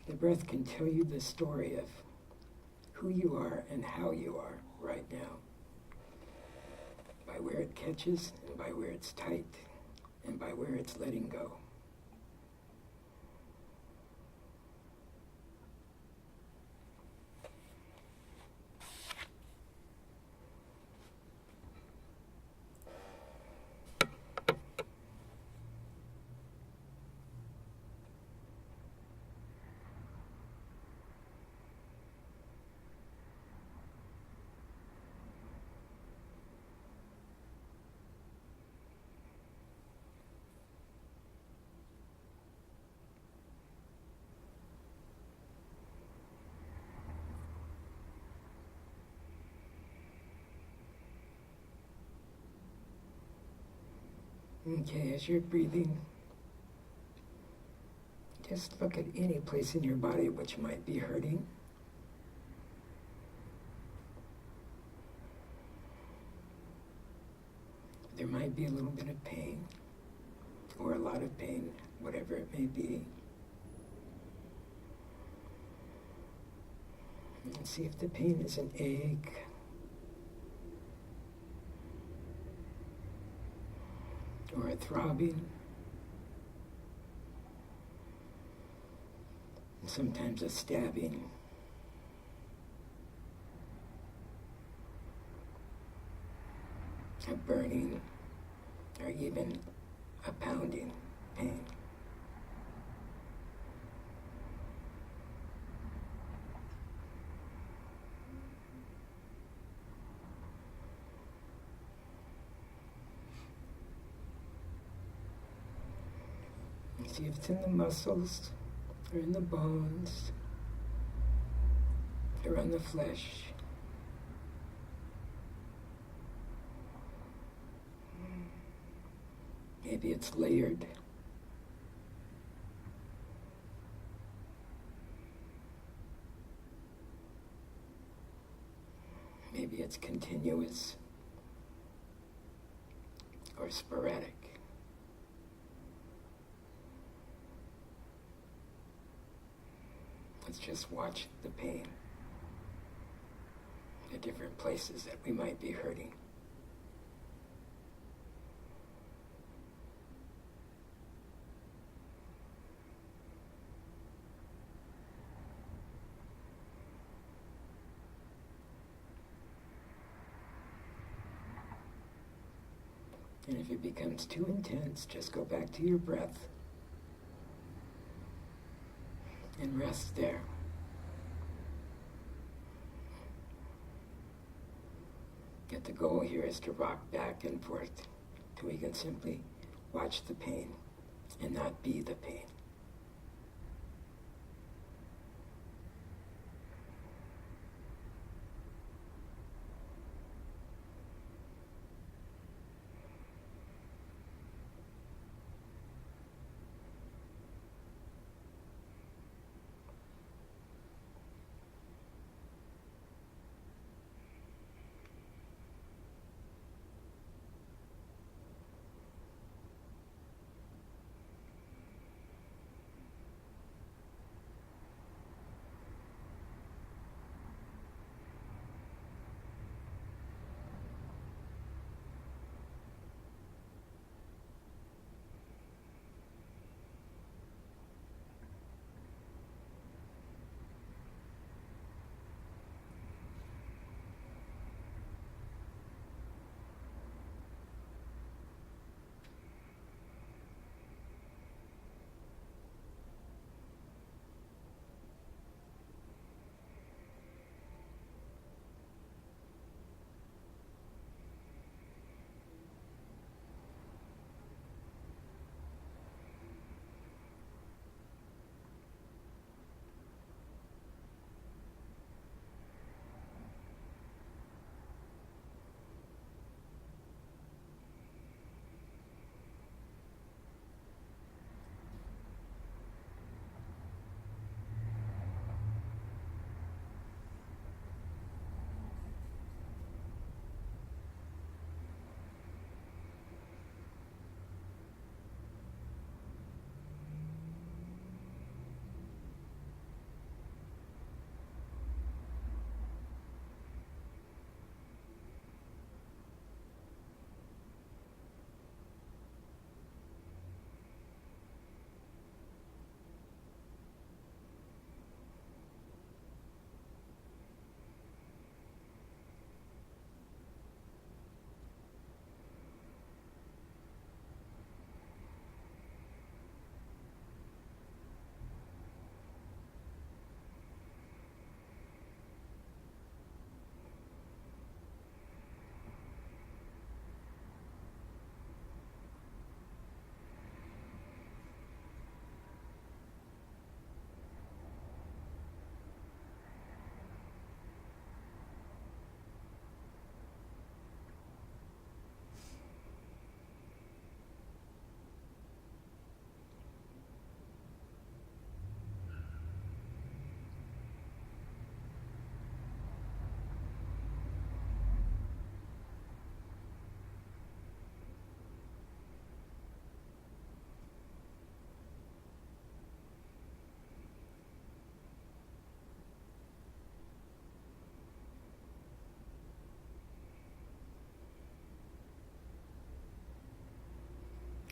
The breath can tell you the story of who you are and how you are right now, by where it catches and by where it's tight and by where it's letting go. Okay, as you're breathing, just look at any place in your body which might be hurting. There might be a little bit of pain, or a lot of pain, whatever it may be. And see if the pain is an ache, or a throbbing, and sometimes a stabbing, a burning, or even a pounding pain. See if it's in the muscles, or in the bones, or on the flesh. Maybe it's layered. Maybe it's continuous or sporadic. Let's just watch the pain, the different places that we might be hurting. And if it becomes too intense, just go back to your breath and rest there. Yet the goal here is to rock back and forth till we can simply watch the pain and not be the pain.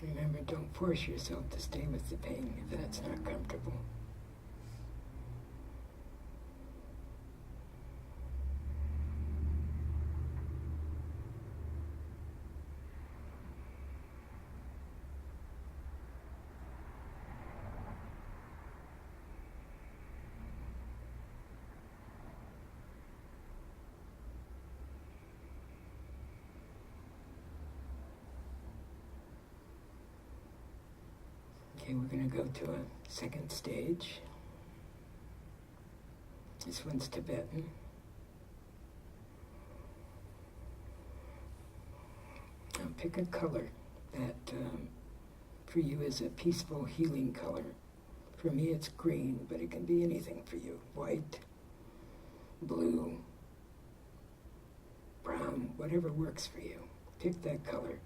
Remember, don't force yourself to stay with the pain if that's not comfortable. Okay, we're going to go to a second stage. This one's Tibetan. Now pick a color that for you is a peaceful, healing color. For me it's green, but it can be anything for you. White, blue, brown, whatever works for you. Pick that color.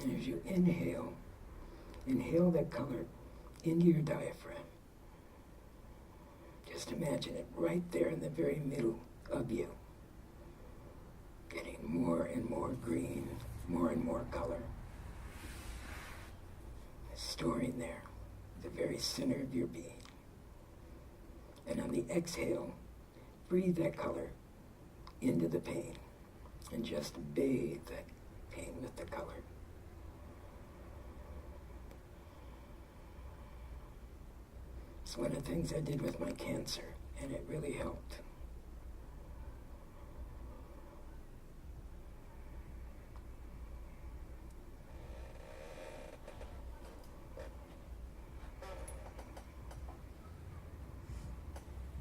And as you inhale that color into your diaphragm. Just imagine it right there in the very middle of you. Getting more and more green, more and more color. Storing there, the very center of your being. And on the exhale, breathe that color into the pain and just bathe that pain with the color. It's one of the things I did with my cancer, and it really helped.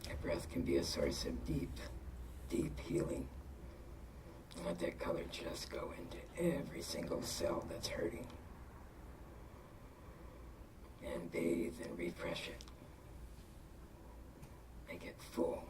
That breath can be a source of deep, deep healing. Let that color just go into every single cell that's hurting. And bathe and refresh it. Make it full.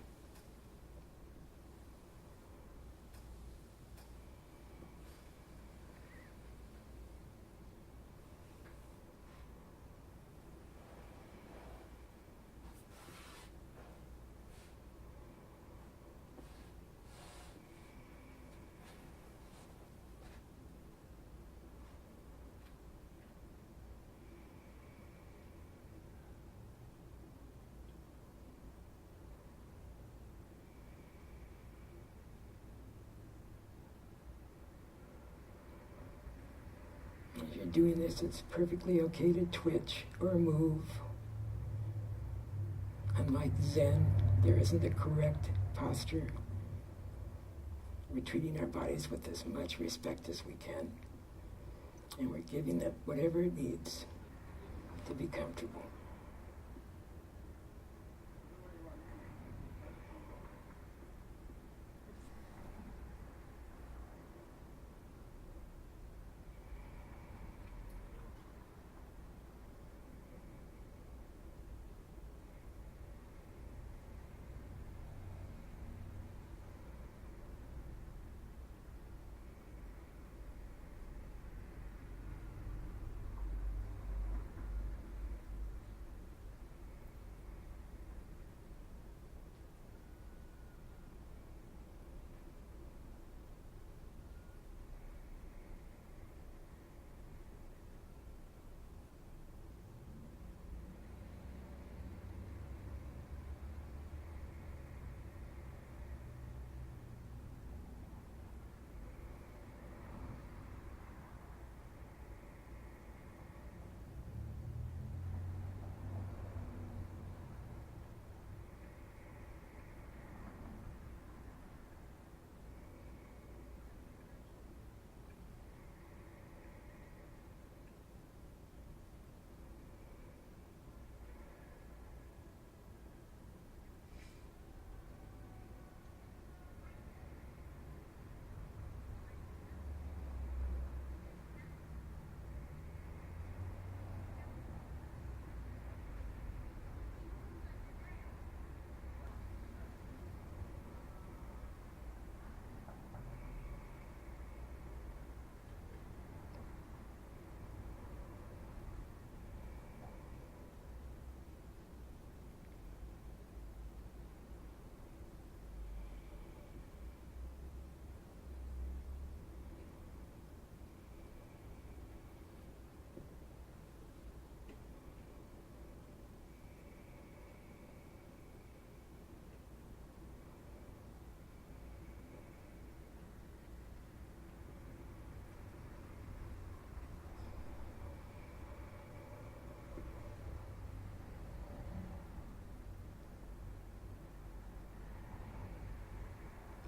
As you're doing this, it's perfectly okay to twitch or move. Unlike Zen, there isn't a correct posture. We're treating our bodies with as much respect as we can. And we're giving it whatever it needs to be comfortable.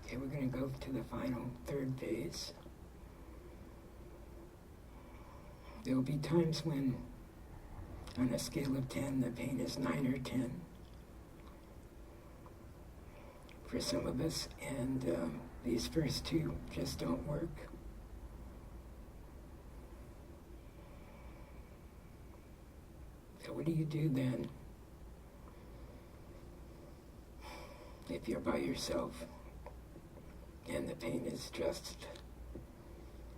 Okay, we're going to go to the final third phase. There will be times when, on a scale of 10, the pain is 9 or 10 for some of us, and these first two just don't work. So what do you do then if you're by yourself and the pain is just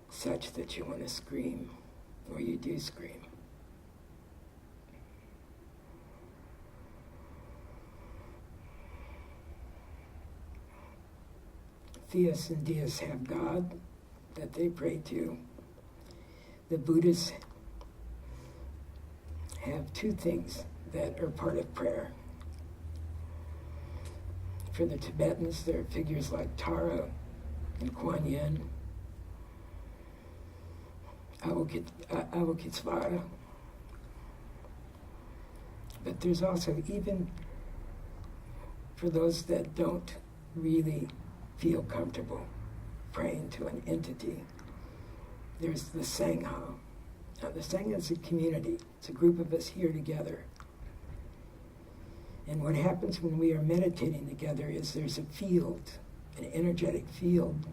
such that you want to scream, or you do scream? Theists and deists have God that they pray to. The Buddhists have two things that are part of prayer. For the Tibetans, there are figures like Tara and Kuan Yin, Avalokitesvara. But there's also, even for those that don't really feel comfortable praying to an entity, there's the sangha. Now, the sangha is a community. It's a group of us here together. And what happens when we are meditating together is there's a field, an energetic field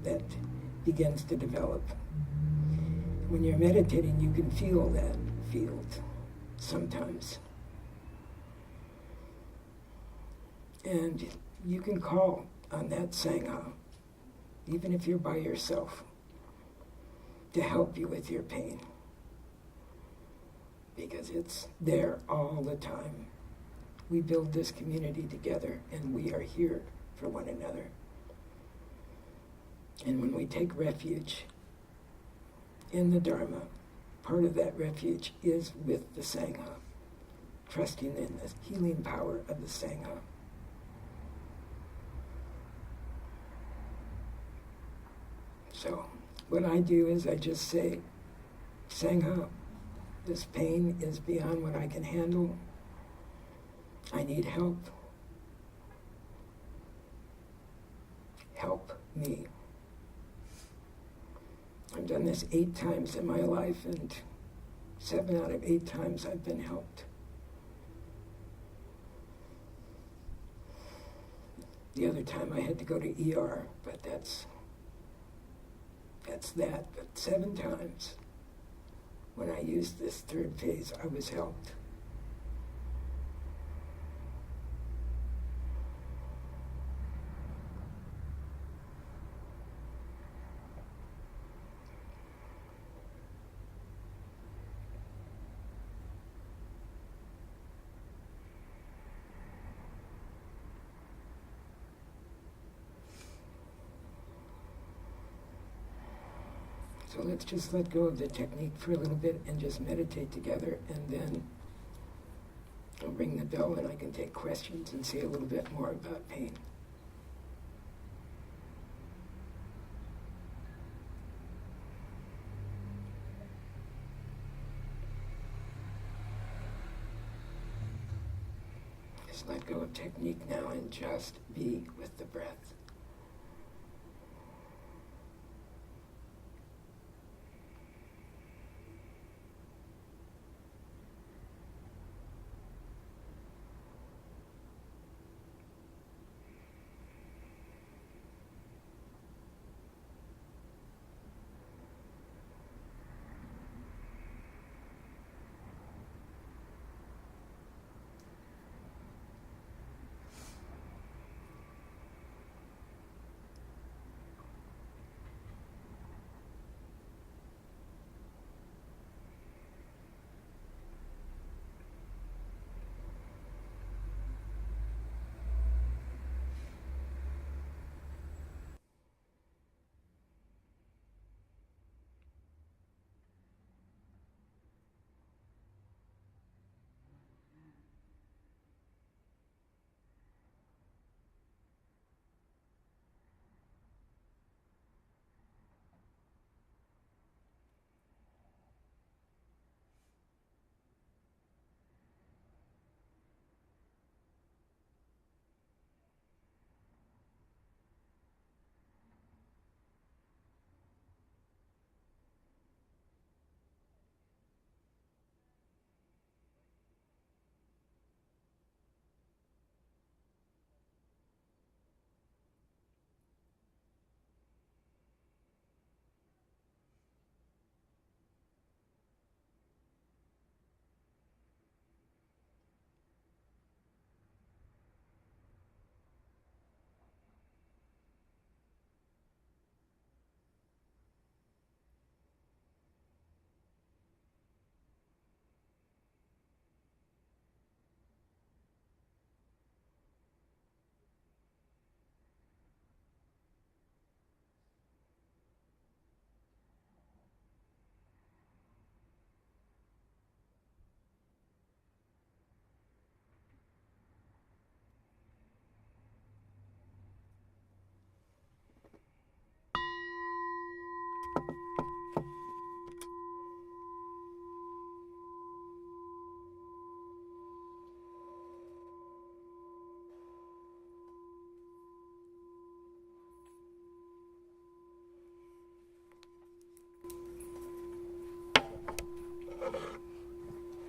that begins to develop. When you're meditating, you can feel that field sometimes. And you can call on that sangha, even if you're by yourself, to help you with your pain, because it's there all the time. We build this community together, and we are here for one another. And when we take refuge in the dharma, part of that refuge is with the sangha, trusting in the healing power of the sangha. So what I do is I just say, Sangha, this pain is beyond what I can handle. I need help. Help me. I've done this 8 times in my life, and 7 out of 8 times I've been helped. The other time I had to go to ER, but that's that. But 7 times when I used this third phase, I was helped. So let's just let go of the technique for a little bit and just meditate together, and then I'll ring the bell and I can take questions and say a little bit more about pain. Just let go of technique now and just be with the breath.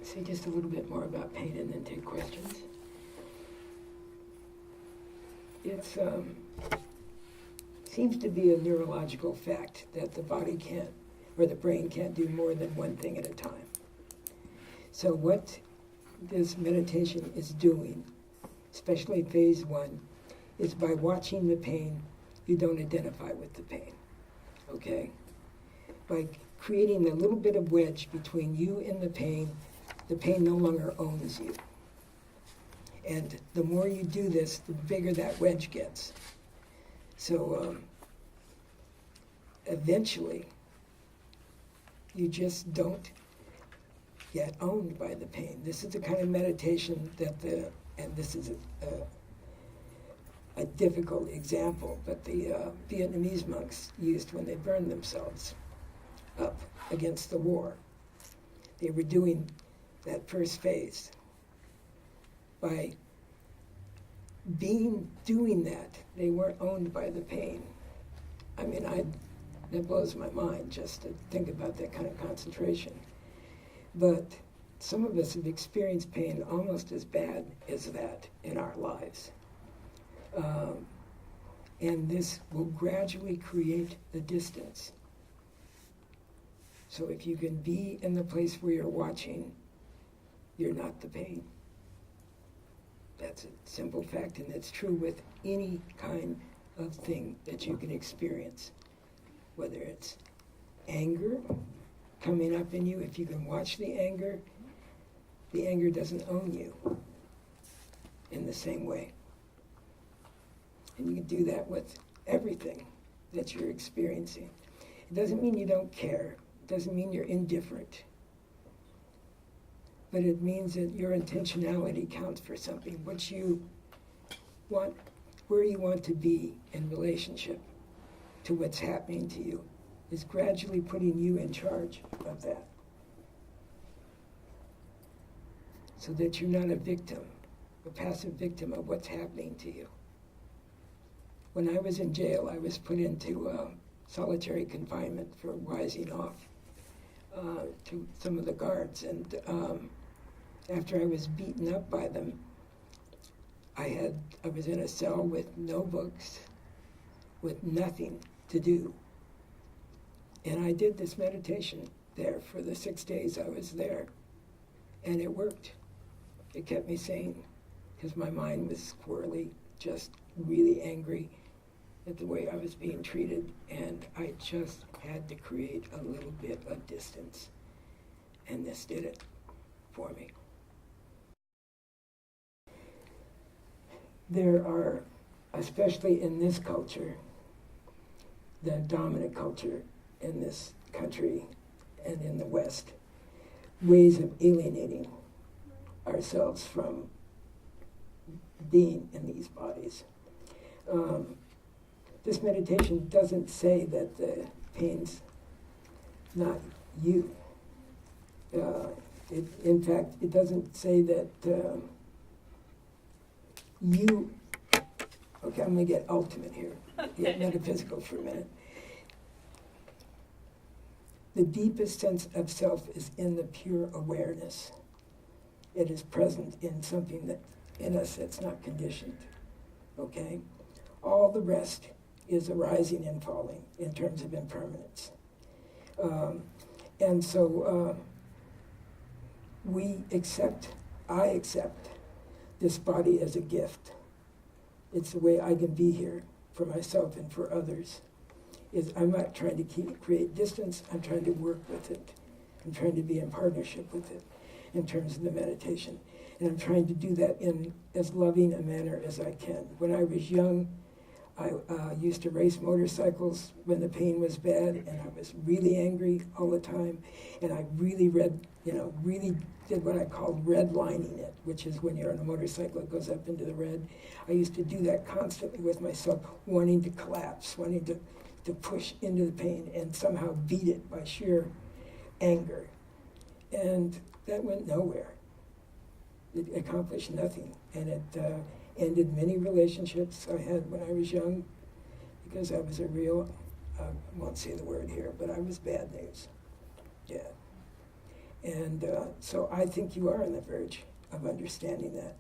Say just a little bit more about pain and then take questions. It's seems to be a neurological fact that the body can't, or the brain can't do more than one thing at a time. So what this meditation is doing, especially phase one, is by watching the pain, you don't identify with the pain, okay? By creating a little bit of wedge between you and the pain no longer owns you. And the more you do this, the bigger that wedge gets. So eventually, you just don't get owned by the pain. This is the kind of meditation that and this is a difficult example, but the Vietnamese monks used when they burned themselves up against the war. They were doing that first phase. By doing that, they weren't owned by the pain. I mean, that blows my mind just to think about that kind of concentration. But some of us have experienced pain almost as bad as that in our lives. And this will gradually create the distance. So if you can be in the place where you're watching, you're not the pain. That's a simple fact, and it's true with any kind of thing that you can experience. Whether it's anger coming up in you, if you can watch the anger doesn't own you in the same way. And you can do that with everything that you're experiencing. It doesn't mean you don't care. It doesn't mean you're indifferent. But it means that your intentionality counts for something. What you want, where you want to be in relationship to what's happening to you is gradually putting you in charge of that. So that you're not a victim, a passive victim of what's happening to you. When I was in jail, I was put into solitary confinement for wising off to some of the guards. And after I was beaten up by them, I was in a cell with no books, with nothing to do. And I did this meditation there for the 6 days I was there. And it worked. It kept me sane, because my mind was squirrely, just really angry at the way I was being treated. And I just had to create a little bit of distance. And this did it for me. There are, especially in this culture, the dominant culture in this country and in the West, ways of alienating ourselves from being in these bodies. This meditation doesn't say that the pain's not you. In fact, it doesn't say that you, okay, I'm going to get ultimate here, get metaphysical for a minute. The deepest sense of self is in the pure awareness. It is present in something that in us that's not conditioned, okay? All the rest is arising and falling in terms of impermanence. And so I accept this body as a gift. It's the way I can be here for myself and for others. I'm not trying to create distance, I'm trying to work with it. I'm trying to be in partnership with it in terms of the meditation. And I'm trying to do that in as loving a manner as I can. When I was young, I used to race motorcycles when the pain was bad, and I was really angry all the time. And I really really did what I called redlining it, which is when you're on a motorcycle, it goes up into the red. I used to do that constantly with myself, wanting to collapse, wanting to to push into the pain and somehow beat it by sheer anger. And that went nowhere. It accomplished nothing. And it ended many relationships I had when I was young, because I was a real, I won't say the word here, but I was bad news. Yeah. And so I think you are on the verge of understanding that.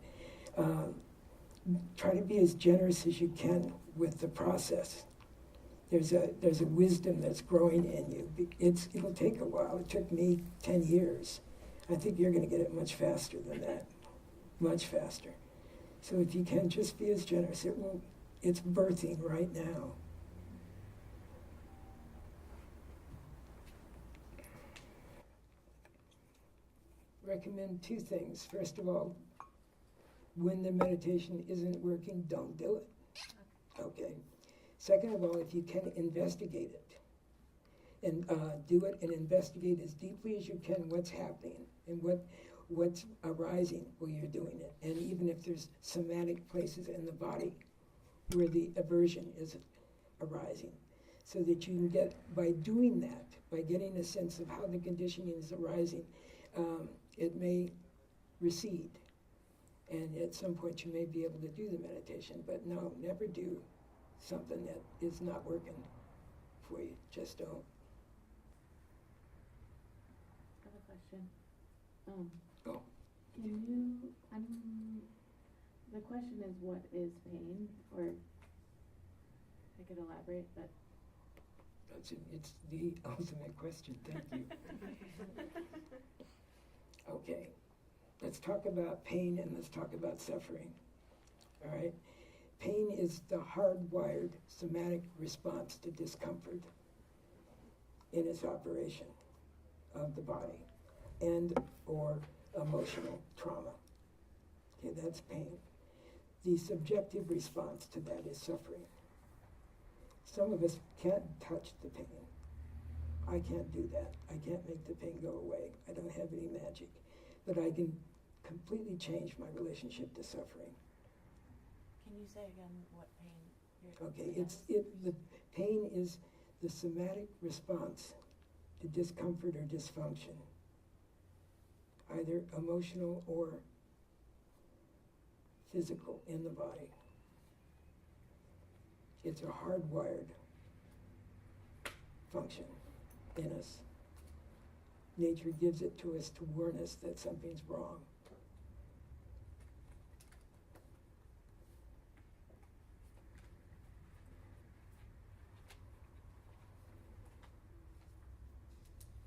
Try to be as generous as you can with the process. There's a wisdom that's growing in you. It'll take a while. It took me 10 years. I think you're going to get it much faster than that, much faster. So if you can, just be as generous. It's birthing right now. Recommend 2 things. First of all, when the meditation isn't working, don't do it. Okay. Second of all, if you can, investigate it. And do it and investigate as deeply as you can what's happening and what's arising while you're doing it. And even if there's somatic places in the body where the aversion is arising, so that you can get, by doing that, by getting a sense of how the conditioning is arising, it may recede. And at some point you may be able to do the meditation. But no, never do something that is not working for you. Just don't. I have a question. Oh. Can you, the question is, what is pain? Or I could elaborate, but. It's the ultimate question. Thank you. Okay. Let's talk about pain and let's talk about suffering. All right? Pain is the hardwired somatic response to discomfort in its operation of the body and or emotional trauma. Okay, that's pain. The subjective response to that is suffering. Some of us can't touch the pain. I can't do that. I can't make the pain go away. I don't have any magic. But I can completely change my relationship to suffering. Can you say again what pain you're Okay, the pain is the somatic response to discomfort or dysfunction, either emotional or physical in the body. It's a hardwired function in us. Nature gives it to us to warn us that something's wrong.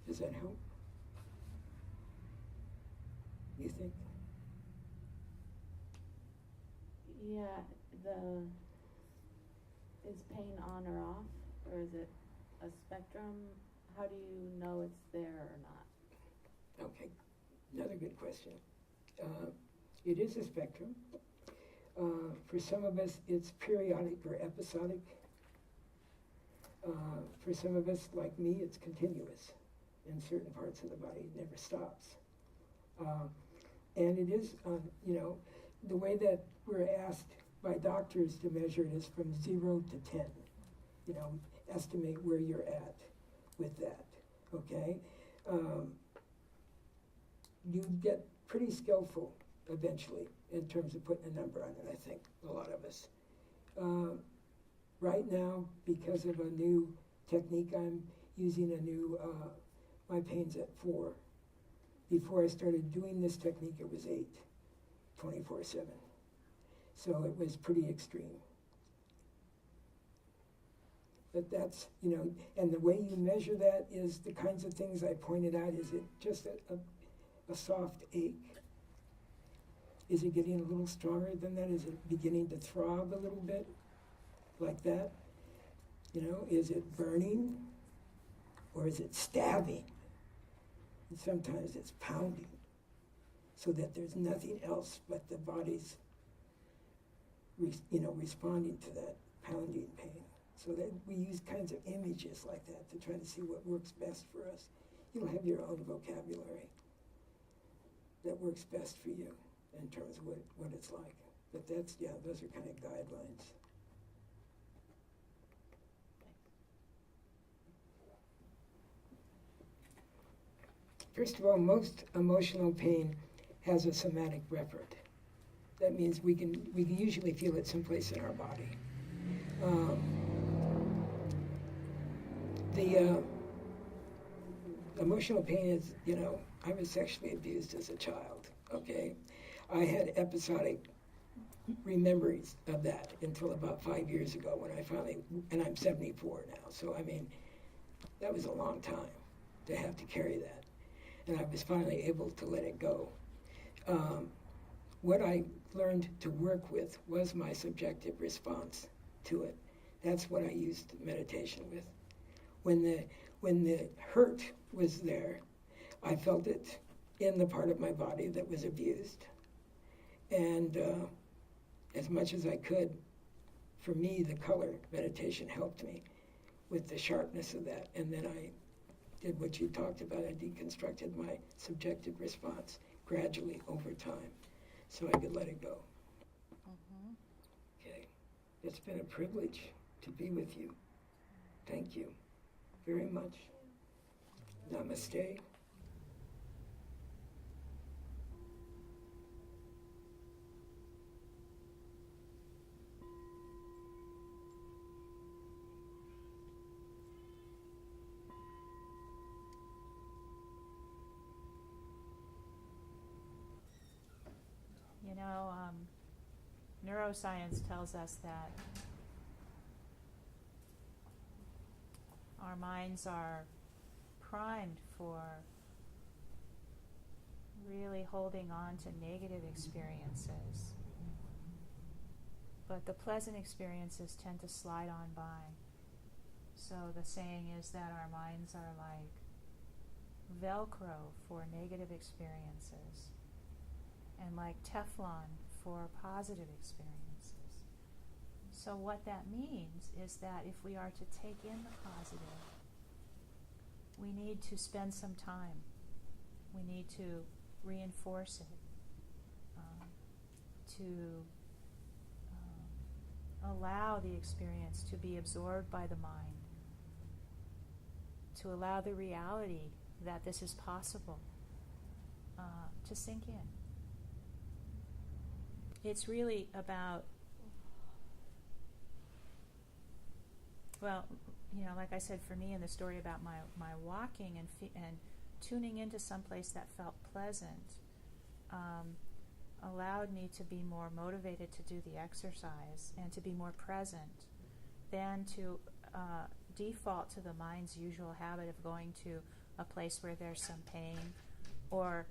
Does that help? You think? Yeah, is pain on or off, or is it a spectrum? How do you know it's there or not? Okay, another good question. It is a spectrum. For some of us, it's periodic or episodic. For some of us, like me, it's continuous. In certain parts of the body, it never stops. And it is, the way that we're asked by doctors to measure it is from 0 to 10. Estimate where you're at with that, okay? You get pretty skillful eventually in terms of putting a number on it, I think, a lot of us. Right now, because of a new technique, I'm using a new, my pain's at 4. Before I started doing this technique, it was 8, 24/7. So it was pretty extreme. But that's, and the way you measure that is the kinds of things I pointed out. Is it just a soft ache? Is it getting a little stronger than that? Is it beginning to throb a little bit like that? Is it burning? Or is it stabbing? And sometimes it's pounding, so that there's nothing else but the body's, responding to that pounding pain. So that we use kinds of images like that to try to see what works best for us. You'll have your own vocabulary that works best for you in terms of what it's like. But those are kind of guidelines. First of all, most emotional pain has a somatic referent. That means we can usually feel it someplace in our body. The emotional pain is, I was sexually abused as a child, okay? I had episodic remembrance of that until about 5 years ago when I finally, and I'm 74 now, so I mean, that was a long time to have to carry that. And I was finally able to let it go. What I learned to work with was my subjective response to it. That's what I used meditation with. When the hurt was there, I felt it in the part of my body that was abused. And as much as I could, for me, the color meditation helped me with the sharpness of that. And then I did what you talked about. I deconstructed my subjective response gradually over time so I could let it go. Mm-hmm. Okay. It's been a privilege to be with you. Thank you very much. Namaste. Neuroscience tells us that our minds are primed for really holding on to negative experiences. But the pleasant experiences tend to slide on by. So the saying is that our minds are like Velcro for negative experiences and like Teflon for positive experiences. So what that means is that if we are to take in the positive, we need to spend some time. We need to reinforce it, to allow the experience to be absorbed by the mind, to allow the reality that this is possible to sink in. It's really about, well, like I said, for me in the story about my walking and tuning into someplace that felt pleasant allowed me to be more motivated to do the exercise and to be more present than to default to the mind's usual habit of going to a place where there's some pain, or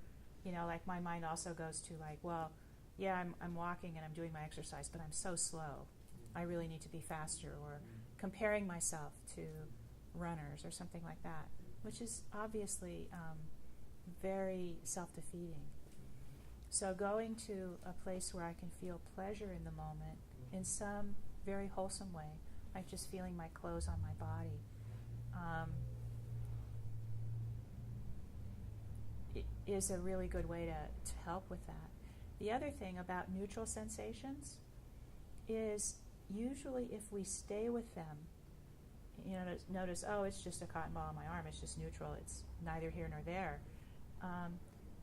like my mind also goes to like, well, yeah, I'm walking and I'm doing my exercise, but I'm so slow. I really need to be faster, or comparing myself to runners or something like that, which is obviously very self-defeating. So going to a place where I can feel pleasure in the moment in some very wholesome way, like just feeling my clothes on my body, is a really good way to help with that. The other thing about neutral sensations is usually if we stay with them, notice, oh, it's just a cotton ball on my arm, it's just neutral, it's neither here nor there.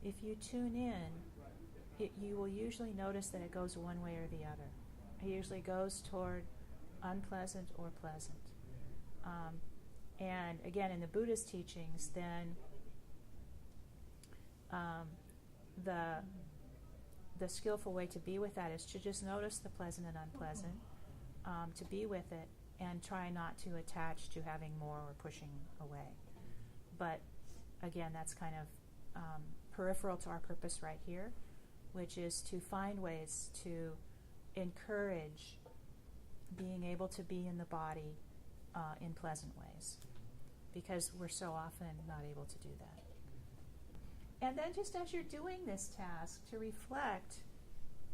If you tune in, you will usually notice that it goes one way or the other. It usually goes toward unpleasant or pleasant. And again, in the Buddhist teachings, then the skillful way to be with that is to just notice the pleasant and unpleasant, to be with it, and try not to attach to having more or pushing away. But again, that's kind of peripheral to our purpose right here, which is to find ways to encourage being able to be in the body in pleasant ways, because we're so often not able to do that. And then just as you're doing this task, to reflect,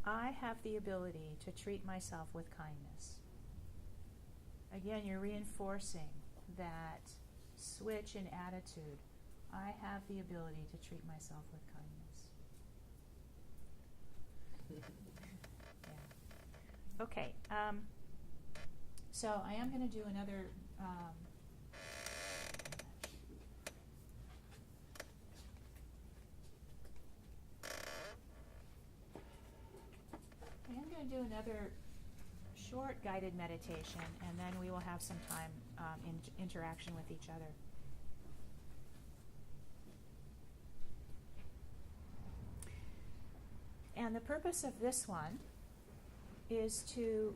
I have the ability to treat myself with kindness. Again, you're reinforcing that switch in attitude. I have the ability to treat myself with kindness. Yeah. Okay. So I am going to do another to do another short guided meditation, and then we will have some time in interaction with each other. And the purpose of this one is to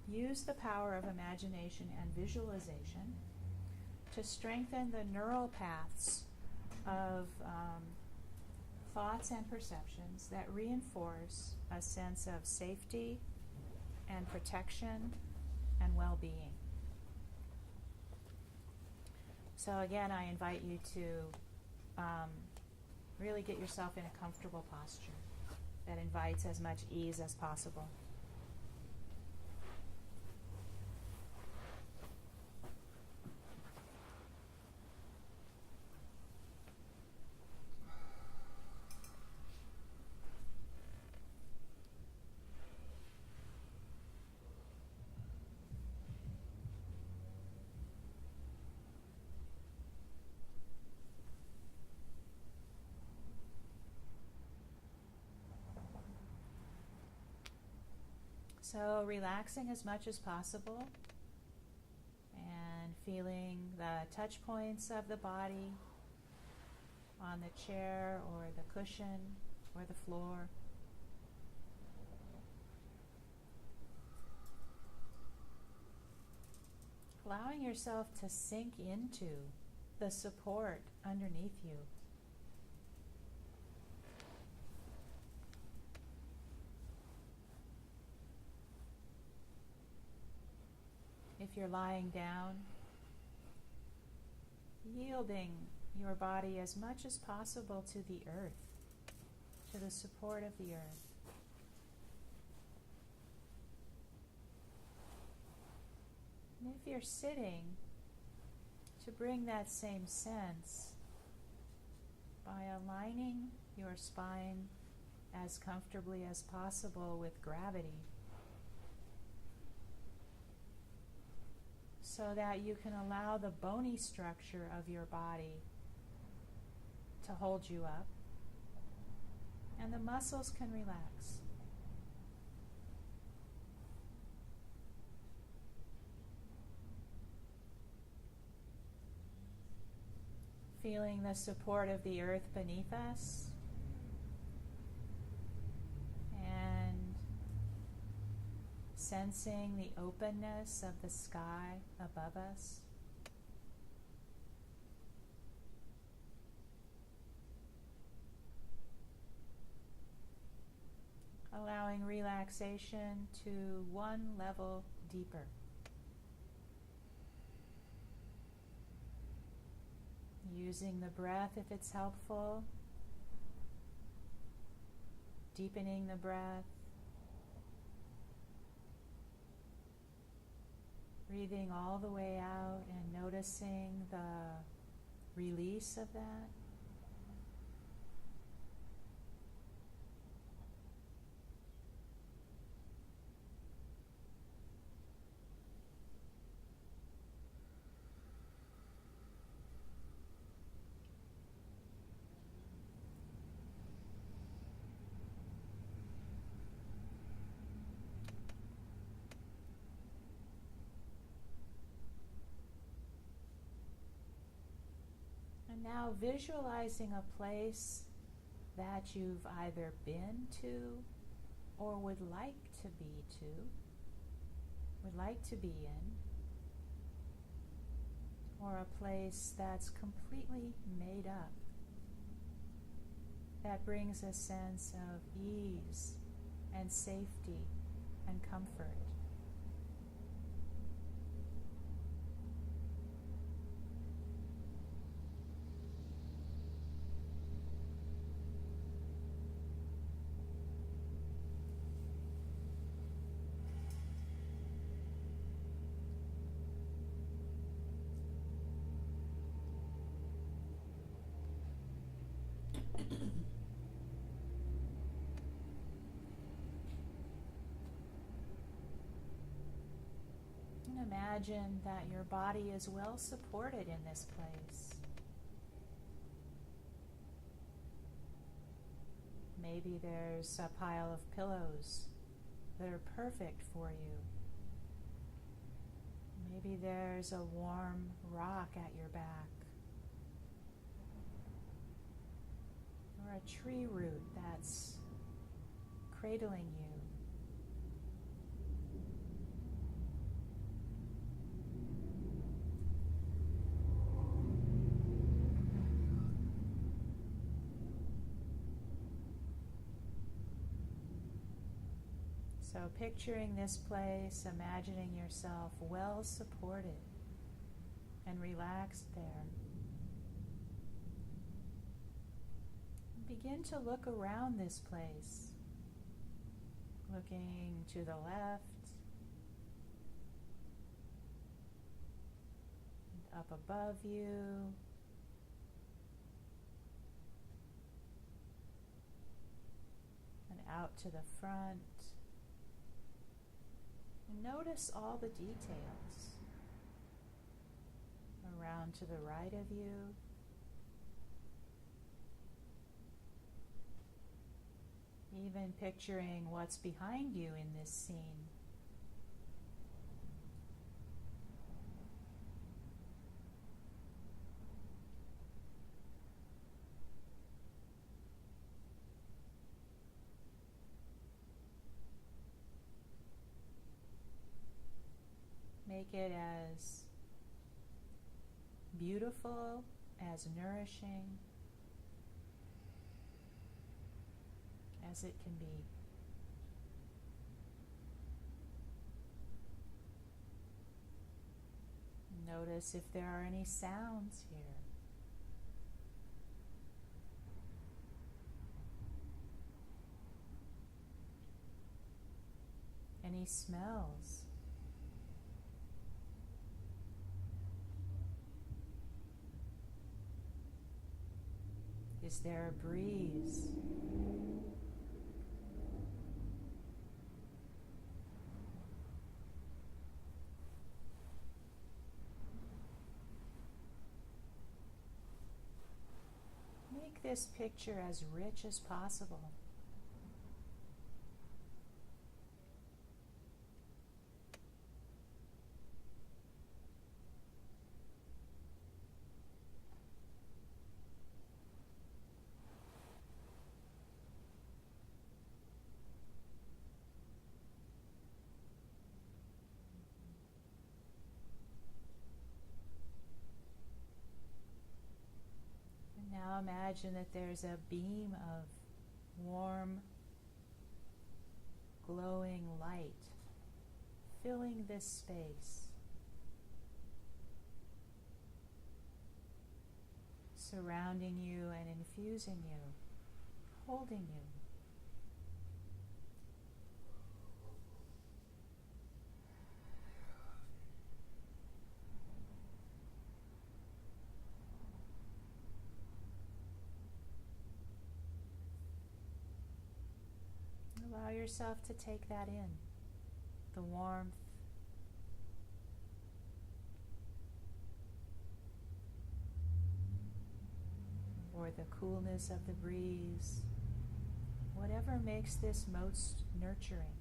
use the power of imagination and visualization to strengthen the neural paths of thoughts and perceptions that reinforce a sense of safety and protection and well-being. So again, I invite you to really get yourself in a comfortable posture that invites as much ease as possible. So relaxing as much as possible and feeling the touch points of the body on the chair or the cushion or the floor. Allowing yourself to sink into the support underneath you. If you're lying down, yielding your body as much as possible to the earth, to the support of the earth. And if you're sitting, to bring that same sense by aligning your spine as comfortably as possible with gravity, so that you can allow the bony structure of your body to hold you up, and the muscles can relax. Feeling the support of the earth beneath us, and sensing the openness of the sky above us. Allowing relaxation to one level deeper. Using the breath if it's helpful. Deepening the breath. Breathing all the way out and noticing the release of that. And now visualizing a place that you've either been to or would like to be in, or a place that's completely made up, that brings a sense of ease and safety and comfort. Imagine that your body is well supported in this place. Maybe there's a pile of pillows that are perfect for you. Maybe there's a warm rock at your back, or a tree root that's cradling you. So picturing this place, imagining yourself well supported and relaxed there. Begin to look around this place, looking to the left, and up above you, and out to the front. And notice all the details around to the right of you, even picturing what's behind you in this scene. Make it as beautiful, as nourishing as it can be. Notice if there are any sounds here. Any smells. Is there a breeze? Make this picture as rich as possible. Now imagine that there's a beam of warm, glowing light filling this space, surrounding you and infusing you, holding you. Allow yourself to take that in, the warmth, or the coolness of the breeze, whatever makes this most nurturing.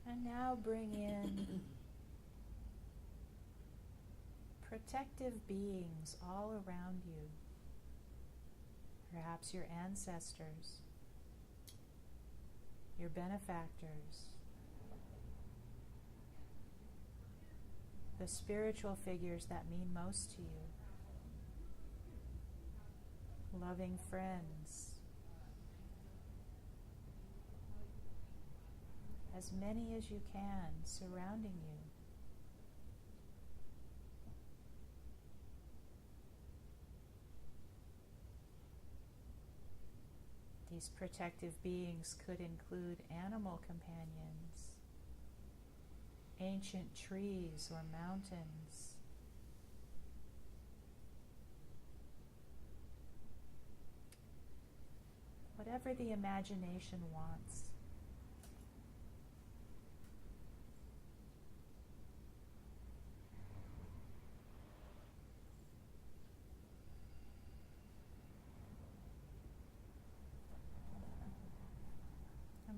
And now bring in protective beings all around you. Perhaps your ancestors, your benefactors, the spiritual figures that mean most to you, loving friends, as many as you can surrounding you. These protective beings could include animal companions, ancient trees or mountains, whatever the imagination wants.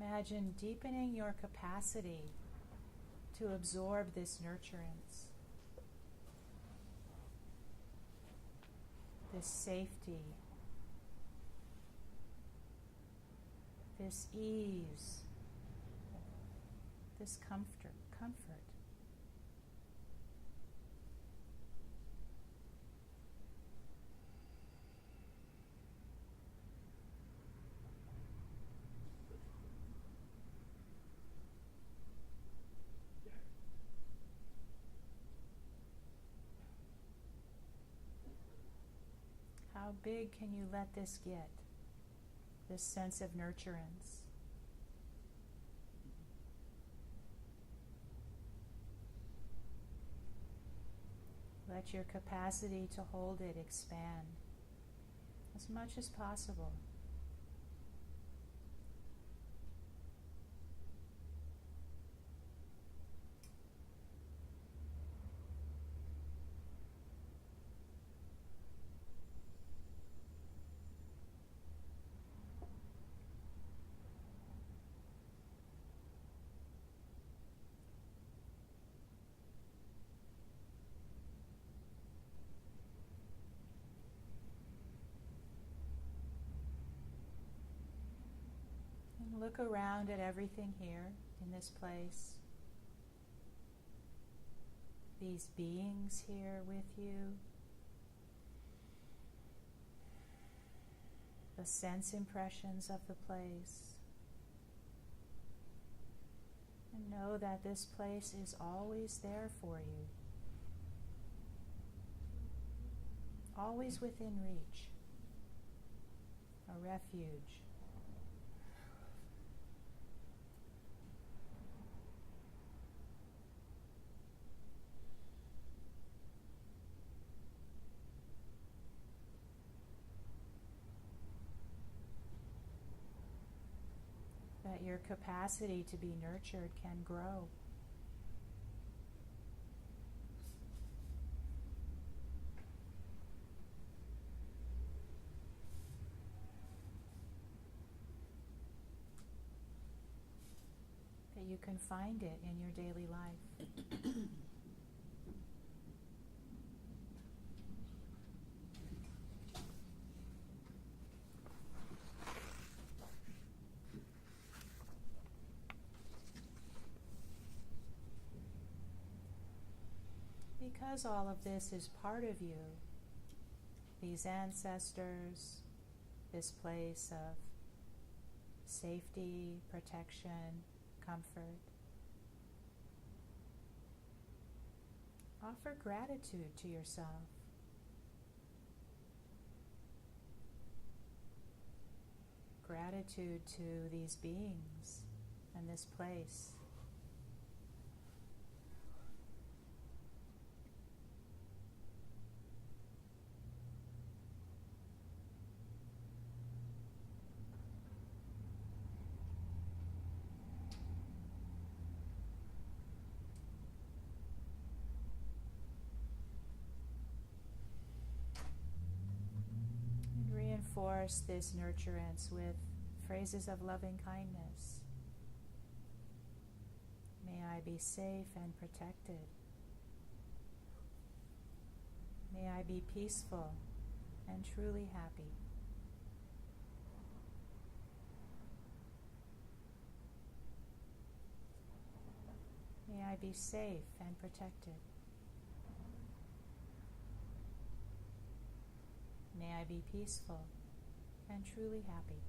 Imagine deepening your capacity to absorb this nurturance, this safety, this ease, this comfort. How big can you let this get? This sense of nurturance. Let your capacity to hold it expand as much as possible. Look around at everything here in this place. These beings here with you. The sense impressions of the place. And know that this place is always there for you. Always within reach. A refuge. That your capacity to be nurtured can grow. That you can find it in your daily life. Because all of this is part of you, these ancestors, this place of safety, protection, comfort, offer gratitude to yourself. Gratitude to these beings and this place. Reinforce this nurturance with phrases of loving kindness. May I be safe and protected. May I be peaceful and truly happy. May I be safe and protected. May I be peaceful and truly happy.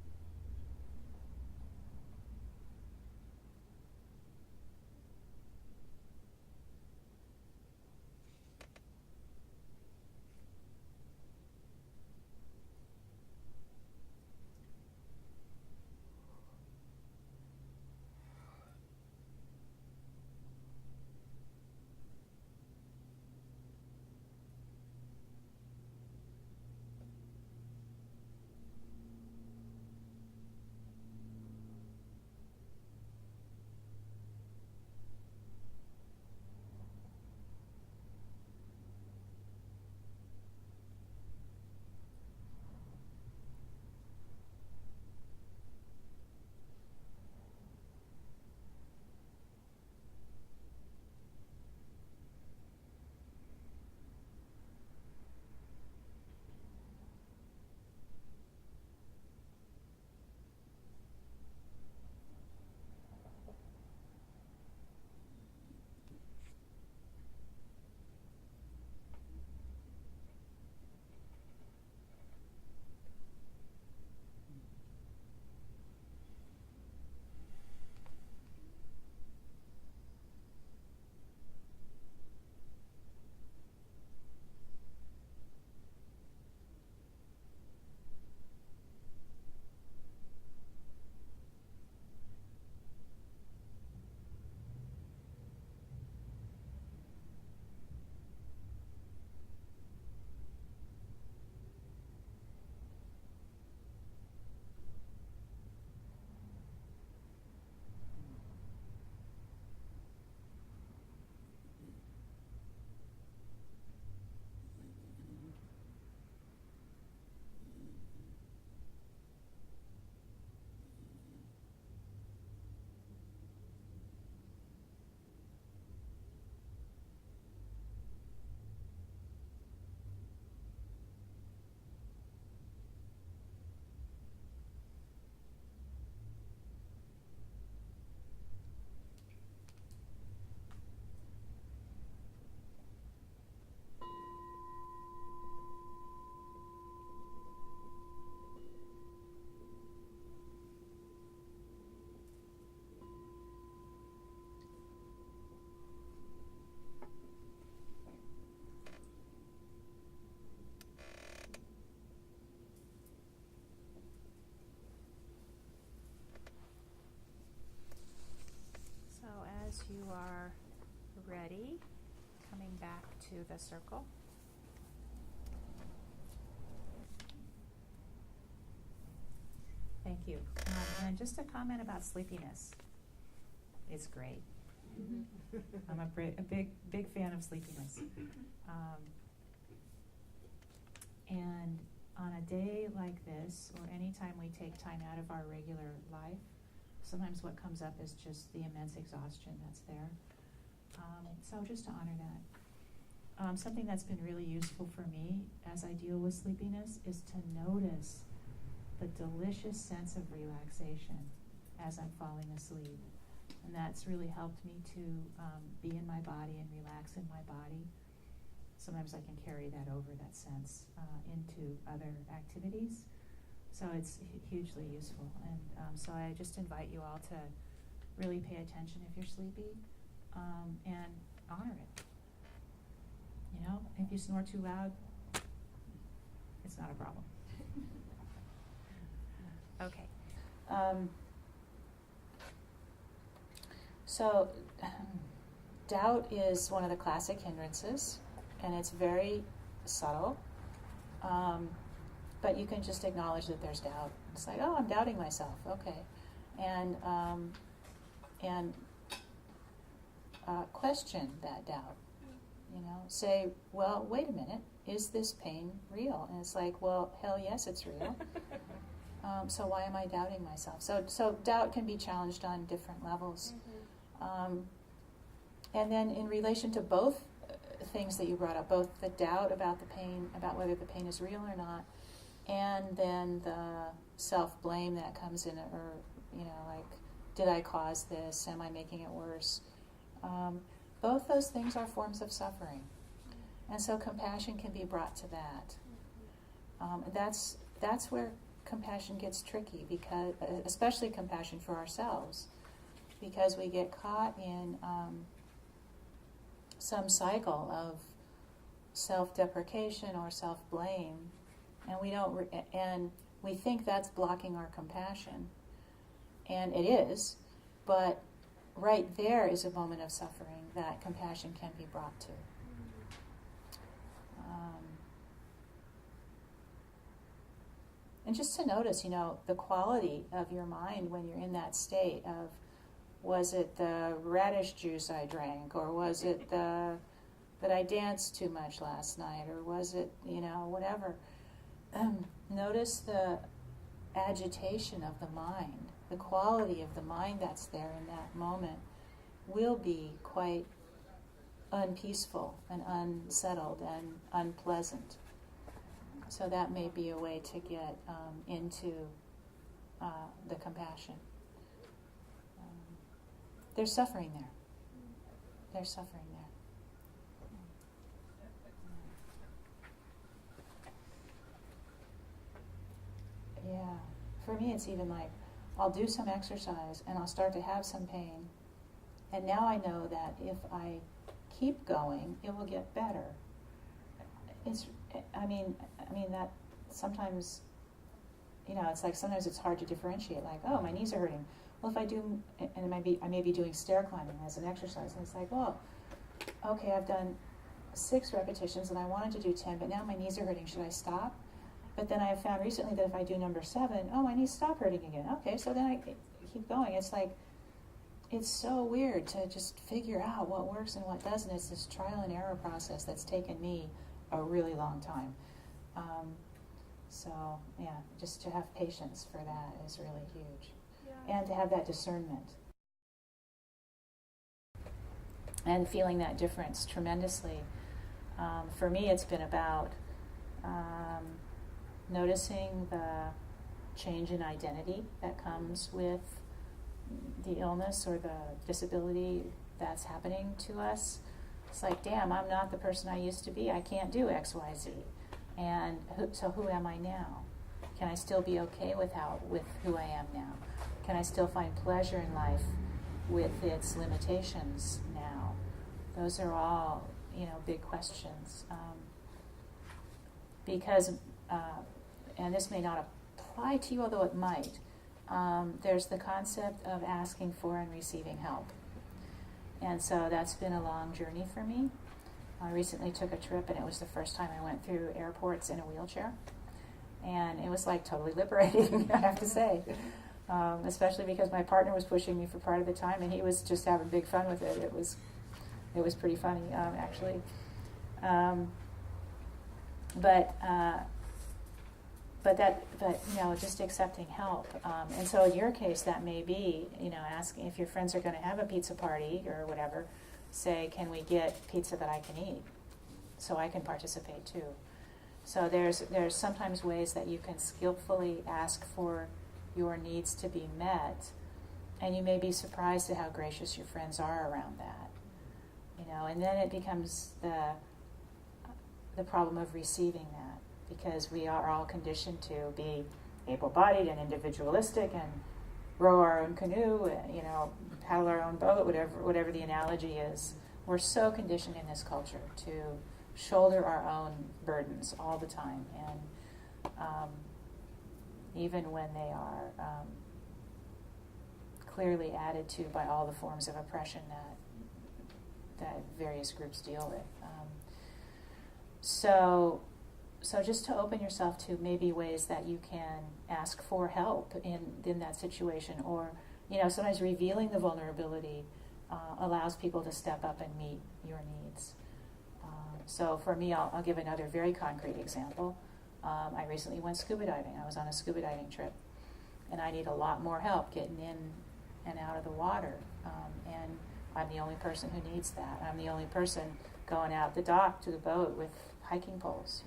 coming back to the circle. Thank you. And just a comment about sleepiness. It's great. I'm a big fan of sleepiness. And on a day like this, or any time we take time out of our regular life, sometimes what comes up is just the immense exhaustion that's there. So just to honor that. Something that's been really useful for me as I deal with sleepiness is to notice the delicious sense of relaxation as I'm falling asleep. And that's really helped me to be in my body and relax in my body. Sometimes I can carry that over, that sense, into other activities. So it's hugely useful. And so I just invite you all to really pay attention if you're sleepy, and honor it. You know, if you snore too loud, it's not a problem. Okay. So doubt is one of the classic hindrances, and it's very subtle. But you can just acknowledge that there's doubt. It's like, oh, I'm doubting myself. Okay. And question that doubt. You know, say, well, wait a minute, is this pain real? And it's like, well, hell yes, it's real. So why am I doubting myself? So doubt can be challenged on different levels. And then in relation to both things that you brought up, both the doubt about the pain, about whether the pain is real or not, and then the self-blame that comes in, or, you know, like, did I cause this? Am I making it worse? Both those things are forms of suffering. And so compassion can be brought to that. That's where compassion gets tricky, because, especially compassion for ourselves, because we get caught in some cycle of self-deprecation or self-blame, and we don't, and we think that's blocking our compassion, and it is, but right there is a moment of suffering that compassion can be brought to. And just to notice, you know, the quality of your mind when you're in that state of, was it the radish juice I drank, or was it that I danced too much last night, or was it, you know, whatever. Notice the agitation of the mind, the quality of the mind that's there in that moment will be quite unpeaceful and unsettled and unpleasant. So that may be a way to get into the compassion. There's suffering there. There's suffering there. Yeah. For me, it's even like, I'll do some exercise and I'll start to have some pain. And now I know that if I keep going, it will get better. I mean that sometimes, you know, it's like sometimes it's hard to differentiate, like, oh, my knees are hurting. Well, if I do, and I may be doing stair climbing as an exercise, and it's like, well, okay, I've done 6 repetitions and I wanted to do 10, but now my knees are hurting. Should I stop? But then I have found recently that if I do number 7, oh, my knees stop hurting again. Okay, so then I keep going. It's like, it's so weird to just figure out what works and what doesn't. It's this trial and error process that's taken me a really long time. So, yeah, just to have patience for that is really huge. Yeah. And to have that discernment. And feeling that difference tremendously. For me, it's been about noticing the change in identity that comes with the illness or the disability that's happening to us. It's like, damn, I'm not the person I used to be. I can't do X, Y, Z. And so who am I now? Can I still be okay with who I am now? Can I still find pleasure in life with its limitations now? Those are all, you know, big questions. Because, and this may not apply to you, although it might, there's the concept of asking for and receiving help. And so that's been a long journey for me. I recently took a trip, and it was the first time I went through airports in a wheelchair. And it was like totally liberating, I have to say. Especially because my partner was pushing me for part of the time, and he was just having big fun with it. It was pretty funny, actually. But just accepting help. And so in your case, that may be, asking if your friends are going to have a pizza party or whatever, say, can we get pizza that I can eat so I can participate too? So there's sometimes ways that you can skillfully ask for your needs to be met, and you may be surprised at how gracious your friends are around that. And then it becomes the problem of receiving that, because we are all conditioned to be able-bodied and individualistic and row our own canoe, paddle our own boat, whatever the analogy is. We're so conditioned in this culture to shoulder our own burdens all the time, and even when they are clearly added to by all the forms of oppression that various groups deal with. So just to open yourself to maybe ways that you can ask for help in that situation, or sometimes revealing the vulnerability allows people to step up and meet your needs. So for me, I'll give another very concrete example. I recently went scuba diving. I was on a scuba diving trip, and I need a lot more help getting in and out of the water. And I'm the only person who needs that. I'm the only person going out the dock to the boat with hiking poles,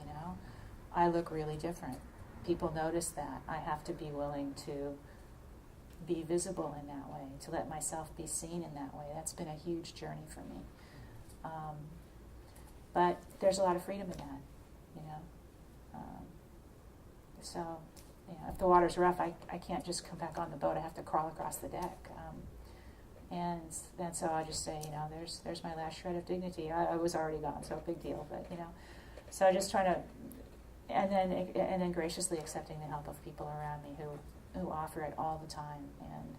I look really different. People notice that. I have to be willing to be visible in that way, to let myself be seen in that way. That's been a huge journey for me. But there's a lot of freedom in that, So, if the water's rough, I can't just come back on the boat. I have to crawl across the deck. And then so I just say, there's my last shred of dignity. I was already gone, so big deal. But, so just trying to, and then graciously accepting the help of people around me who offer it all the time. And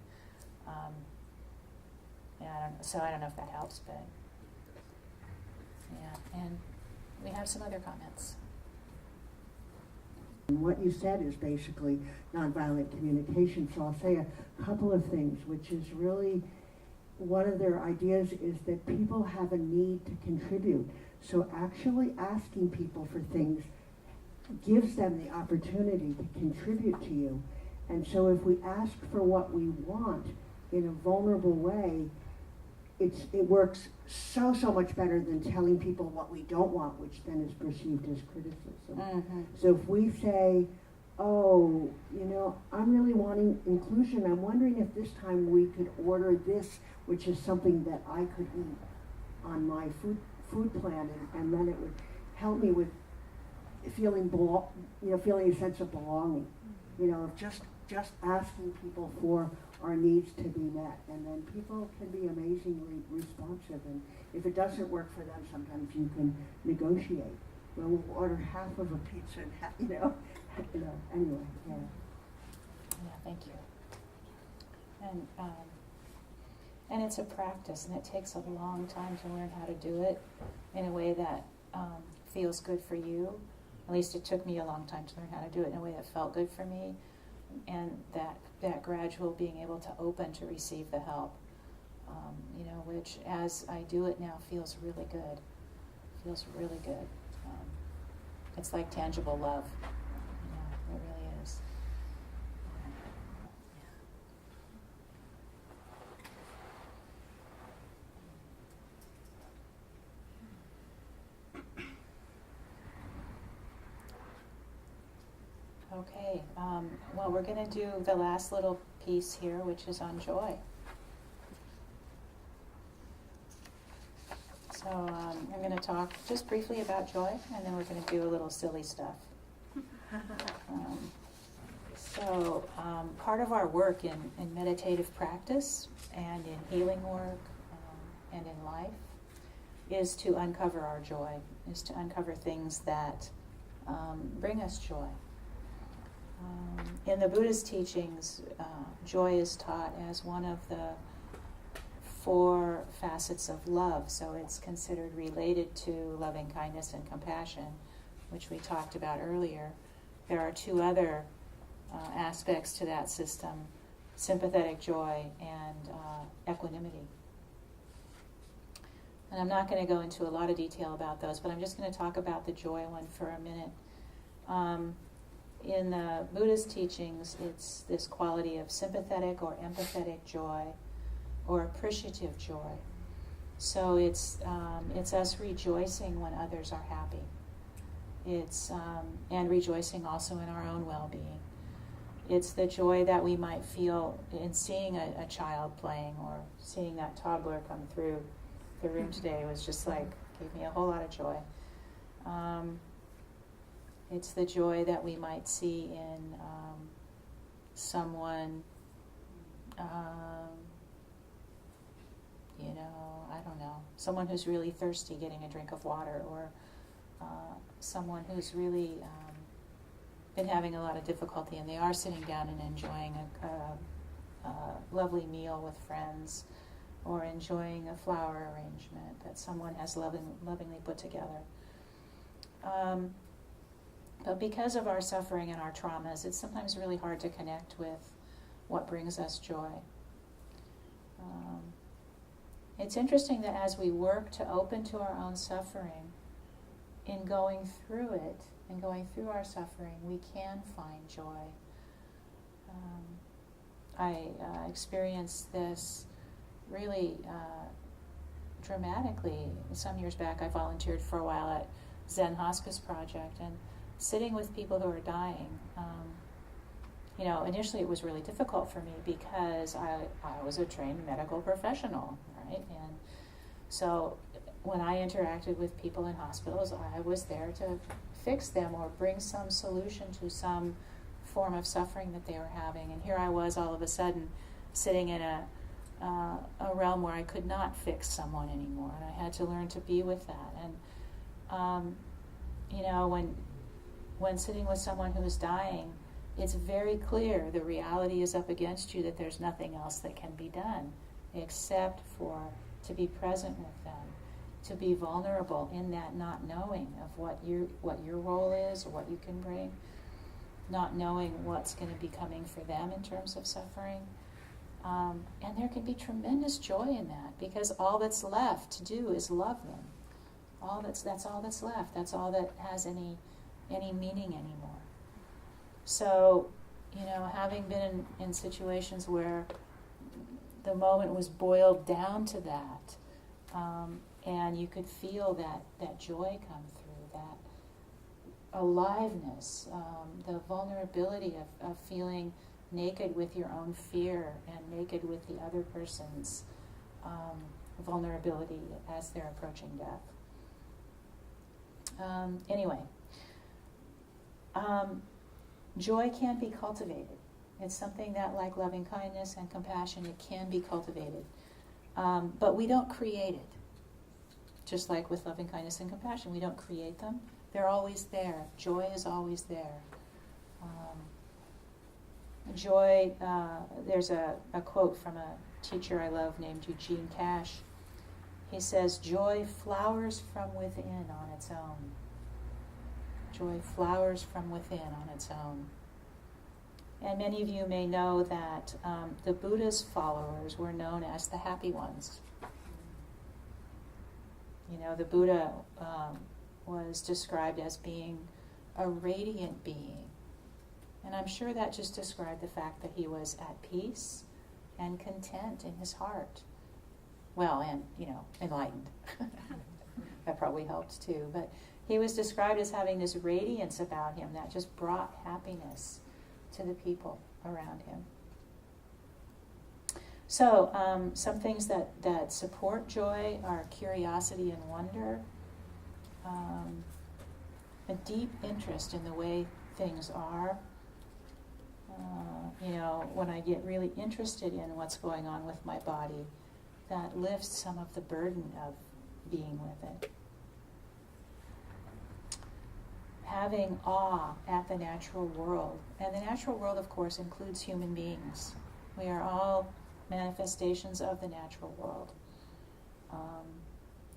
I don't know if that helps, but yeah. And we have some other comments. What you said is basically nonviolent communication, so I'll say a couple of things, which is really one of their ideas is that people have a need to contribute. So actually asking people for things gives them the opportunity to contribute to you. And so if we ask for what we want in a vulnerable way, it works so much better than telling people what we don't want, which then is perceived as criticism. Mm-hmm. So if we say, oh, I'm really wanting inclusion, I'm wondering if this time we could order this, which is something that I could eat on my food plan, and then it would help me with feeling feeling a sense of belonging. Just asking people for our needs to be met, and then people can be amazingly responsive. And if it doesn't work for them, sometimes you can negotiate. Well, we'll order half of a pizza, and anyway, yeah. Yeah, thank you. And it's a practice, and it takes a long time to learn how to do it in a way that feels good for you. At least it took me a long time to learn how to do it in a way that felt good for me, and that gradual being able to open to receive the help, which as I do it now feels really good. It's like tangible love. It really is. Okay, well, we're going to do the last little piece here, which is on joy. So I'm going to talk just briefly about joy, and then we're going to do a little silly stuff. Part of our work in meditative practice and in healing work and in life is to uncover our joy, is to uncover things that bring us joy. In the Buddha's teachings, joy is taught as one of the 4 facets of love, so it's considered related to loving kindness and compassion, which we talked about earlier. There are 2 other aspects to that system: sympathetic joy and equanimity. And I'm not going to go into a lot of detail about those, but I'm just going to talk about the joy one for a minute. In the Buddha's teachings, it's this quality of sympathetic or empathetic joy or appreciative joy. So it's us rejoicing when others are happy. It's and rejoicing also in our own well-being. It's the joy that we might feel in seeing a child playing, or seeing that toddler come through the room today was just like, gave me a whole lot of joy. It's the joy that we might see in someone, I don't know, someone who's really thirsty getting a drink of water, or someone who's really been having a lot of difficulty and they are sitting down and enjoying a lovely meal with friends, or enjoying a flower arrangement that someone has lovingly put together. But because of our suffering and our traumas, it's sometimes really hard to connect with what brings us joy. It's interesting that as we work to open to our own suffering, in going through it, and going through our suffering, we can find joy. I experienced this really dramatically. Some years back, I volunteered for a while at Zen Hospice Project, and sitting with people who are dying, initially it was really difficult for me because I was a trained medical professional, right? And so when I interacted with people in hospitals, I was there to fix them or bring some solution to some form of suffering that they were having. And here I was all of a sudden sitting in a realm where I could not fix someone anymore, and I had to learn to be with that. And when sitting with someone who is dying, it's very clear the reality is up against you, that there's nothing else that can be done except for to be present with them, to be vulnerable in that not knowing of what your role is or what you can bring, not knowing what's going to be coming for them in terms of suffering. And there can be tremendous joy in that, because all that's left to do is love them. That's all that's left. That's all that has any meaning anymore. So, having been in situations where the moment was boiled down to that, and you could feel that joy come through, that aliveness, the vulnerability of feeling naked with your own fear and naked with the other person's vulnerability as they're approaching death. Joy can be cultivated. It's something that, like loving kindness and compassion, it can be cultivated. But we don't create it. Just like with loving kindness and compassion, we don't create them. They're always there. Joy is always there. Joy, there's a quote from a teacher I love named Eugene Cash. He says, "Joy flowers from within on its own." Joy flowers from within on its own. And many of you may know that the Buddha's followers were known as the happy ones. The Buddha was described as being a radiant being. And I'm sure that just described the fact that he was at peace and content in his heart. Well, and, enlightened. That probably helped too. But he was described as having this radiance about him that just brought happiness to the people around him. So, some things that support joy are curiosity and wonder, a deep interest in the way things are. When I get really interested in what's going on with my body, that lifts some of the burden of being with it. Having awe at the natural world. And the natural world, of course, includes human beings. We are all manifestations of the natural world.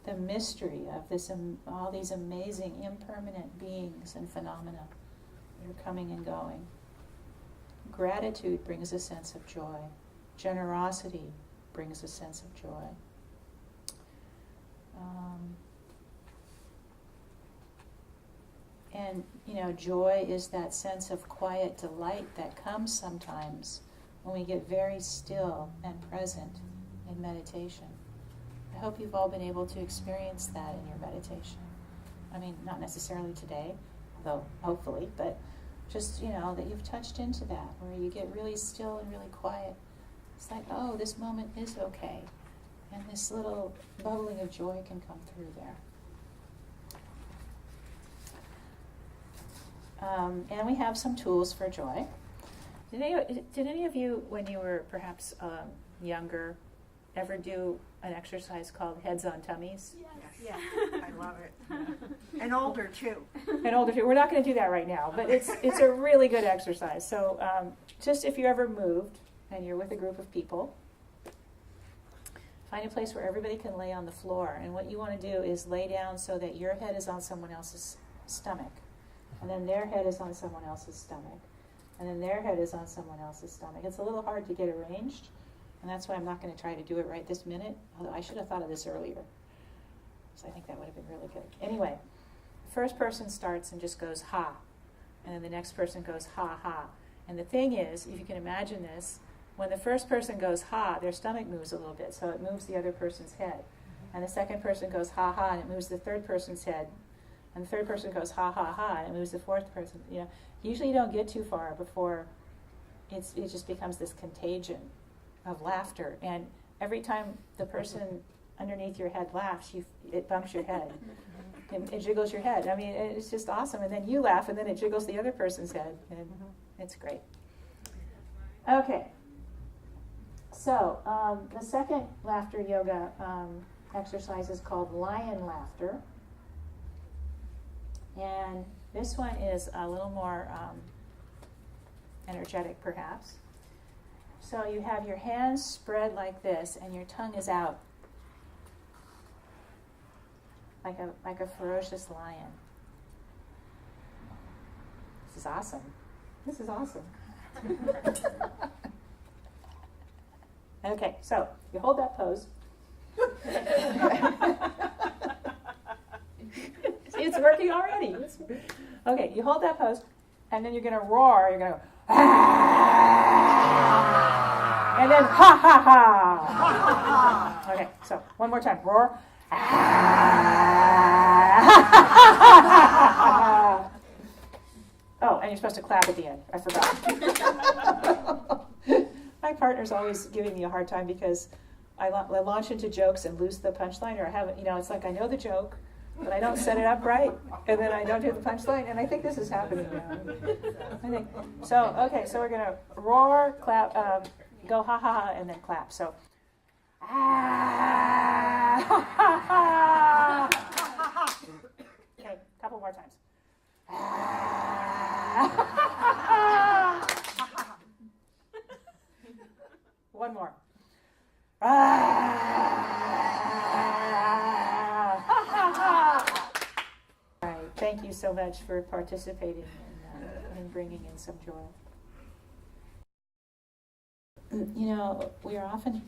the mystery of this, all these amazing impermanent beings and phenomena that are coming and going. Gratitude brings a sense of joy. Generosity brings a sense of joy. And, joy is that sense of quiet delight that comes sometimes when we get very still and present in meditation. I hope you've all been able to experience that in your meditation. I mean, not necessarily today, though hopefully, but just, that you've touched into that, where you get really still and really quiet. It's like, oh, this moment is okay. And this little bubbling of joy can come through there. And we have some tools for joy. Did any of you, when you were perhaps younger, ever do an exercise called heads on tummies? Yes. I love it. Yeah. And older too. And older too. We're not going to do that right now, but it's a really good exercise. So just if you ever moved and you're with a group of people, find a place where everybody can lay on the floor. And what you want to do is lay down so that your head is on someone else's stomach. And then their head is on someone else's stomach. And then their head is on someone else's stomach. It's a little hard to get arranged. And that's why I'm not going to try to do it right this minute. Although I should have thought of this earlier. So I think that would have been really good. Anyway, the first person starts and just goes ha. And then the next person goes ha ha. And the thing is, if you can imagine this, when the first person goes ha, their stomach moves a little bit. So it moves the other person's head. And the second person goes ha ha, and it moves the third person's head. And the third person goes ha ha ha, and it moves the fourth person. Usually you don't get too far before it just becomes this contagion of laughter. And every time the person underneath your head laughs, it bumps your head. It jiggles your head. I mean, it's just awesome. And then you laugh, and then it jiggles the other person's head. And it's great. Okay. So the second laughter yoga exercise is called Lyin Laughter. And this one is a little more energetic, perhaps. So you have your hands spread like this, and your tongue is out, like a ferocious lion. This is awesome. This is awesome. Okay, so you hold that pose. It's working already. Okay, you hold that pose, and then you're going to roar. You're going to go, ah! And then ha ha ha. Okay, so one more time. Roar. Ah! Oh, and you're supposed to clap at the end. I forgot. My partner's always giving me a hard time because I launch into jokes and lose the punchline, or I haven't. It's like I know the joke, but I don't set it up right, and then I don't do the punchline, and I think this is happening now. Okay, so we're going to roar, clap, go ha ha ha, and then clap. So, okay, a couple more times. One more. Thank you so much for participating and bringing in some joy. We are often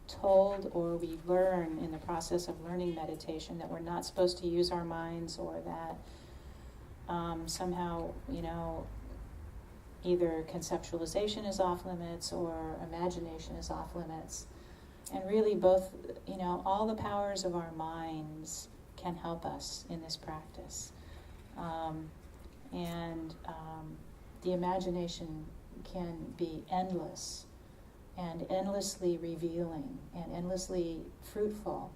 told, or we learn in the process of learning meditation, that we're not supposed to use our minds, or that somehow, either conceptualization is off limits or imagination is off limits. And really both, all the powers of our minds can help us in this practice. The imagination can be endless and endlessly revealing and endlessly fruitful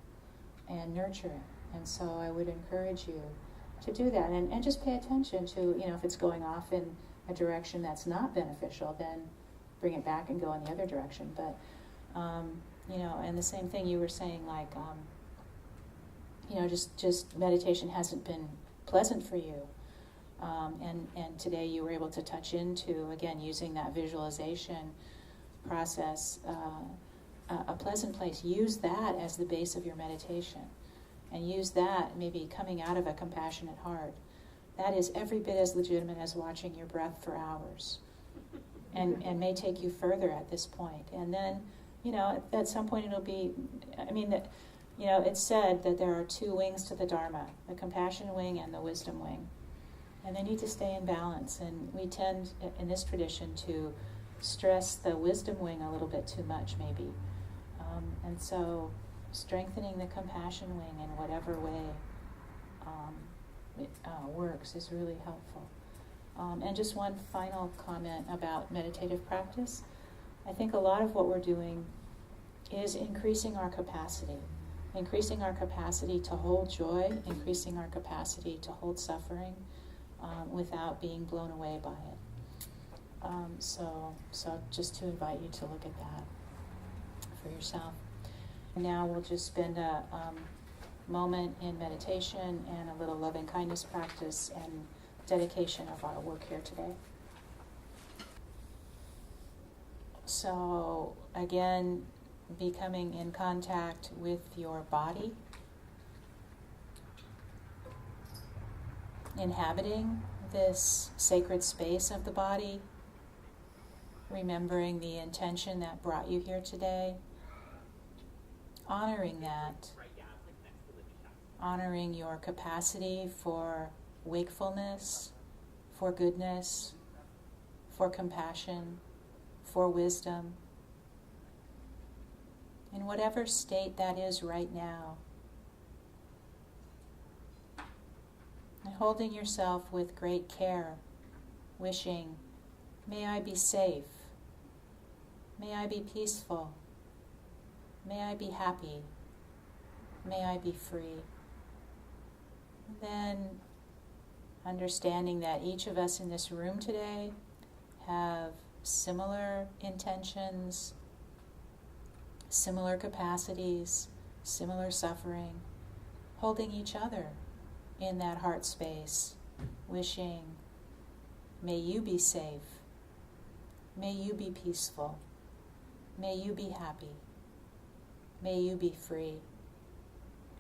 and nurturing. And so I would encourage you to do that and just pay attention to, if it's going off in a direction that's not beneficial, then bring it back and go in the other direction. But, and the same thing you were saying, like, just meditation hasn't been pleasant for you. And today you were able to touch into, again, using that visualization process, a pleasant place, use that as the base of your meditation. And use that maybe coming out of a compassionate heart. That is every bit as legitimate as watching your breath for hours. And may take you further at this point. And then, at some point it'll be, it's said that there are two wings to the dharma, the compassion wing and the wisdom wing. And they need to stay in balance. And we tend, in this tradition, to stress the wisdom wing a little bit too much, maybe. And so strengthening the compassion wing in whatever way it works is really helpful. And just one final comment about meditative practice. I think a lot of what we're doing is increasing our capacity to hold joy, increasing our capacity to hold suffering without being blown away by it. So just to invite you to look at that for yourself. Now we'll just spend a moment in meditation and a little loving kindness practice and dedication of our work here today. So again, becoming in contact with your body, inhabiting this sacred space of the body, remembering the intention that brought you here today, honoring that, honoring your capacity for wakefulness, for goodness, for compassion, for wisdom, in whatever state that is right now. And holding yourself with great care, wishing, may I be safe, may I be peaceful, may I be happy, may I be free. Then understanding that each of us in this room today have similar intentions, similar capacities, similar suffering, holding each other in that heart space, wishing, may you be safe, may you be peaceful, may you be happy, may you be free.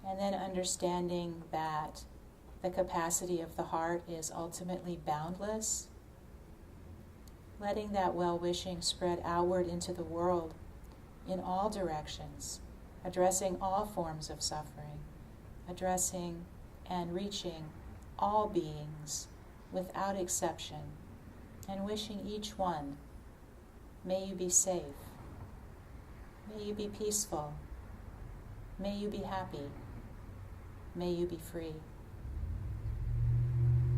And then understanding that the capacity of the heart is ultimately boundless, letting that well-wishing spread outward into the world in all directions, addressing all forms of suffering, addressing and reaching all beings without exception, and wishing each one, may you be safe, may you be peaceful, may you be happy, may you be free.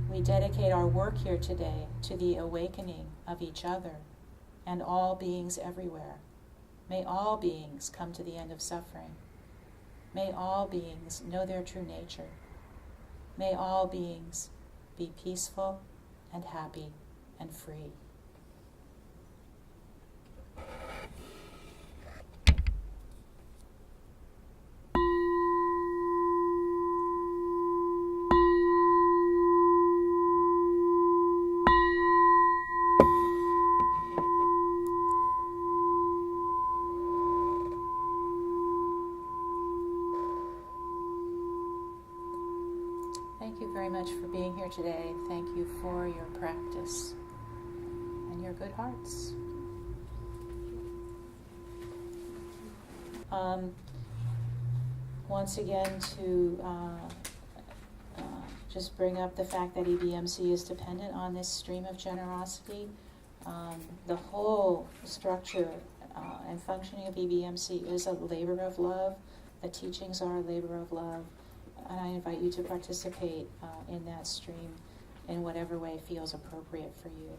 We dedicate our work here today to the awakening of each other and all beings everywhere. May all beings come to the end of suffering. May all beings know their true nature. May all beings be peaceful and happy and free. Thank you very much for being here today. Thank you for your practice and your good hearts. Once again, to just bring up the fact that EBMC is dependent on this stream of generosity. The whole structure and functioning of EBMC is a labor of love. The teachings are a labor of love. And I invite you to participate in that stream in whatever way feels appropriate for you.